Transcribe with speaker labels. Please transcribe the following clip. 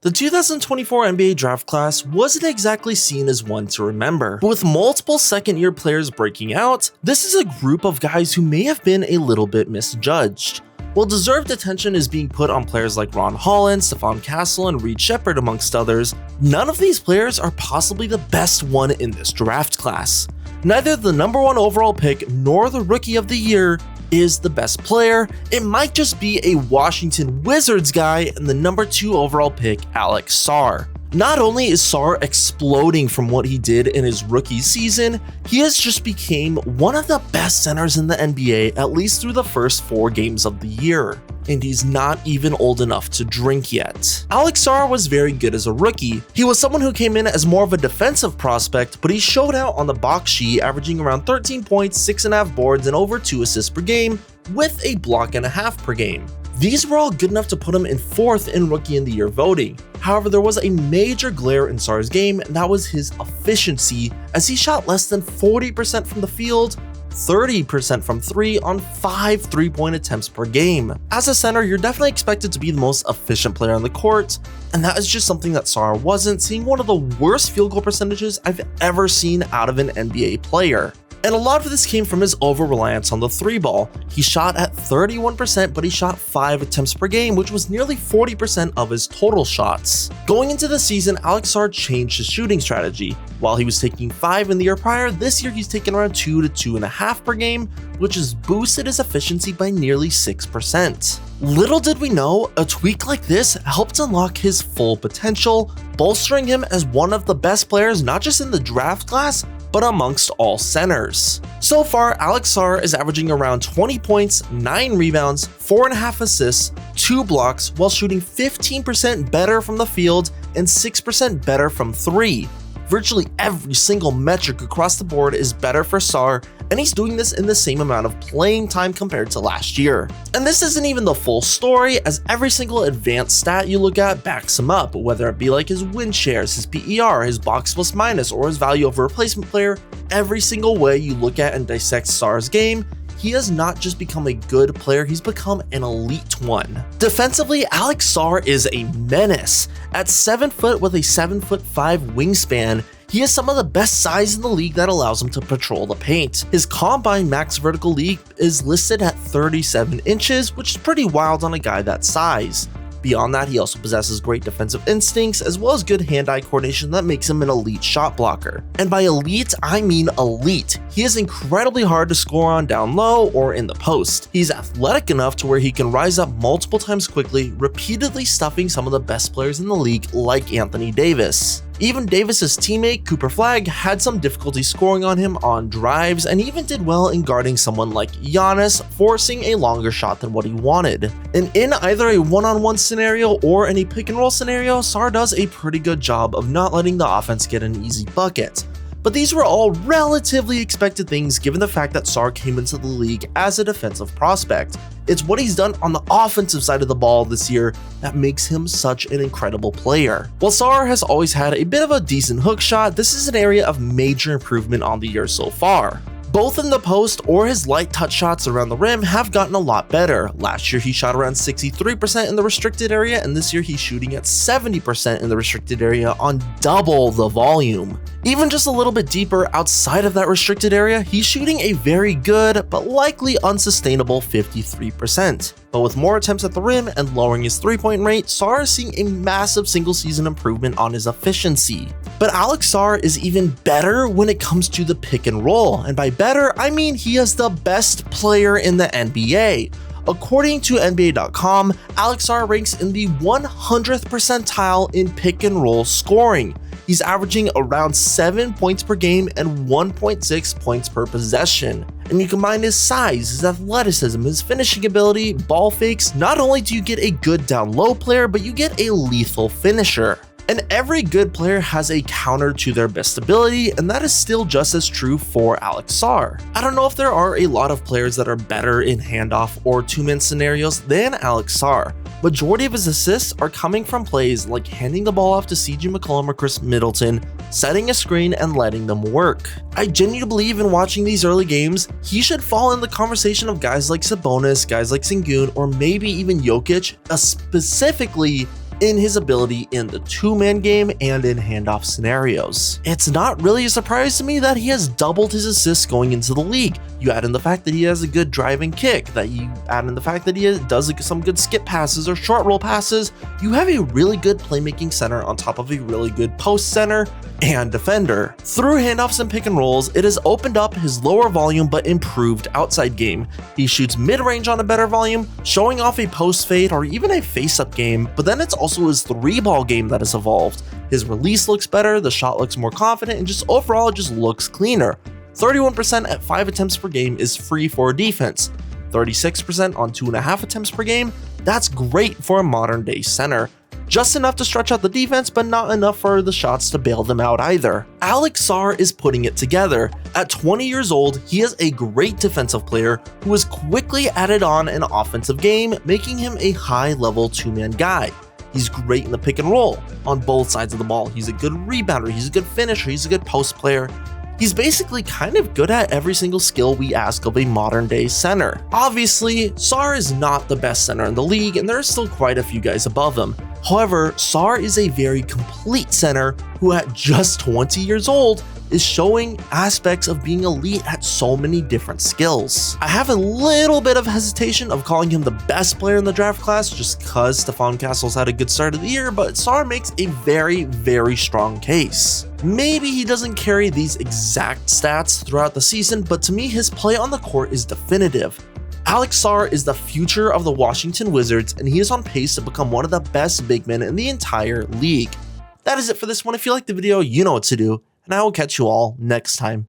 Speaker 1: The 2024 NBA draft class wasn't exactly seen as one to remember, but with multiple second-year players breaking out, this is a group of guys who may have been a little bit misjudged. While deserved attention is being put on players like Ron Holland, Stephon Castle, and Reed Sheppard amongst others, none of these players are possibly the best one in this draft class. Neither the number 1 overall pick nor the Rookie of the Year is the best player. It might just be a Washington Wizards guy and the number 2 overall pick, Alex Sarr. Not only is Sarr exploding from what he did in his rookie season, he has just became one of the best centers in the NBA, at least through the first 4 games of the year. And he's not even old enough to drink yet. Alex Sarr was very good as a rookie. He was someone who came in as more of a defensive prospect, but he showed out on the box sheet, averaging around 13 points, 6.5 boards, and over 2 assists per game, with a block and a half per game. These were all good enough to put him in 4th in Rookie of the Year voting. However, there was a major glare in Sarr's game, and that was his efficiency, as he shot less than 40% from the field, 30% from 3 on 5 3-point attempts per game. As a center, you're definitely expected to be the most efficient player on the court, and that is just something that Sarr wasn't, seeing one of the worst field goal percentages I've ever seen out of an NBA player. And a lot of this came from his over-reliance on the 3-ball. He shot at 31%, but he shot 5 attempts per game, which was nearly 40% of his total shots. Going into the season, Alex Sarr changed his shooting strategy. While he was taking 5 in the year prior, this year he's taken around 2 to 2.5 per game, which has boosted his efficiency by nearly 6%. Little did we know, a tweak like this helped unlock his full potential, bolstering him as one of the best players not just in the draft class, but amongst all centers. So far, Alex Sarr is averaging around 20 points, 9 rebounds, 4.5 assists, 2 blocks, while shooting 15% better from the field and 6% better from 3. Virtually every single metric across the board is better for Sarr, and he's doing this in the same amount of playing time compared to last year. And this isn't even the full story, as every single advanced stat you look at backs him up, whether it be like his win shares, his PER, his box plus minus, or his value over replacement player. Every single way you look at and dissect Sarr's game, he has not just become a good player, he's become an elite one. Defensively, Alex Sarr is a menace. At 7 foot with a 7'5" wingspan, he has some of the best size in the league that allows him to patrol the paint. His combined max vertical leap is listed at 37 inches, which is pretty wild on a guy that size. Beyond that, he also possesses great defensive instincts as well as good hand-eye coordination that makes him an elite shot blocker. And by elite, I mean elite. He is incredibly hard to score on down low or in the post. He's athletic enough to where he can rise up multiple times quickly, repeatedly stuffing some of the best players in the league like Anthony Davis. Even Davis's teammate Cooper Flagg had some difficulty scoring on him on drives, and even did well in guarding someone like Giannis, forcing a longer shot than what he wanted. And in either a one-on-one scenario or in a pick-and-roll scenario, Sarr does a pretty good job of not letting the offense get an easy bucket. But these were all relatively expected things given the fact that Sarr came into the league as a defensive prospect. It's what he's done on the offensive side of the ball this year that makes him such an incredible player. While Sarr has always had a bit of a decent hook shot, this is an area of major improvement on the year so far. Both in the post or his light touch shots around the rim have gotten a lot better. Last year he shot around 63% in the restricted area, and this year he's shooting at 70% in the restricted area on double the volume. Even just a little bit deeper outside of that restricted area, he's shooting a very good but likely unsustainable 53%. But with more attempts at the rim and lowering his 3-point rate, Sarr is seeing a massive single season improvement on his efficiency. But Alex Sarr is even better when it comes to the pick and roll, and by better, I mean he is the best player in the NBA. According to NBA.com, Alex Sarr ranks in the 100th percentile in pick and roll scoring. He's averaging around 7 points per game and 1.6 points per possession. And you combine his size, his athleticism, his finishing ability, ball fakes, not only do you get a good down low player, but you get a lethal finisher. And every good player has a counter to their best ability, and that is still just as true for Alex Sarr. I don't know if there are a lot of players that are better in handoff or two-man scenarios than Alex Sarr. Majority of his assists are coming from plays like handing the ball off to CJ McCollum or Chris Middleton, setting a screen and letting them work. I genuinely believe in watching these early games, he should fall in the conversation of guys like Sabonis, guys like Sengun, or maybe even Jokic, specifically in his ability in the two-man game and in handoff scenarios. It's not really a surprise to me that he has doubled his assists going into the league. You add in the fact that he has a good driving kick, that you add in the fact that he does some good skip passes or short roll passes, you have a really good playmaking center on top of a really good post center and defender. Through handoffs and pick and rolls, it has opened up his lower volume but improved outside game. He shoots mid-range on a better volume, showing off a post fade or even a face-up game, but then it's also his 3-ball game that has evolved. His release looks better, the shot looks more confident, and just overall it just looks cleaner. 31% at 5 attempts per game is free for defense. 36% on 2.5 attempts per game, that's great for a modern day center. Just enough to stretch out the defense, but not enough for the shots to bail them out either. Alex Sarr is putting it together. At 20 years old, he is a great defensive player who has quickly added on an offensive game, making him a high-level two-man guy. He's great in the pick and roll on both sides of the ball. He's a good rebounder, he's a good finisher, he's a good post player. He's basically kind of good at every single skill we ask of a modern day center. Obviously, Sarr is not the best center in the league, and there are still quite a few guys above him. However, Sarr is a very complete center who at just 20 years old is showing aspects of being elite at so many different skills. I have a little bit of hesitation of calling him the best player in the draft class just because Stephon Castle's had a good start of the year, but Sarr makes a very, very strong case. Maybe he doesn't carry these exact stats throughout the season, but to me his play on the court is definitive. Alex Sarr is the future of the Washington Wizards, and he is on pace to become one of the best big men in the entire league. That is it for this one. If you liked the video, you know what to do, and I will catch you all next time.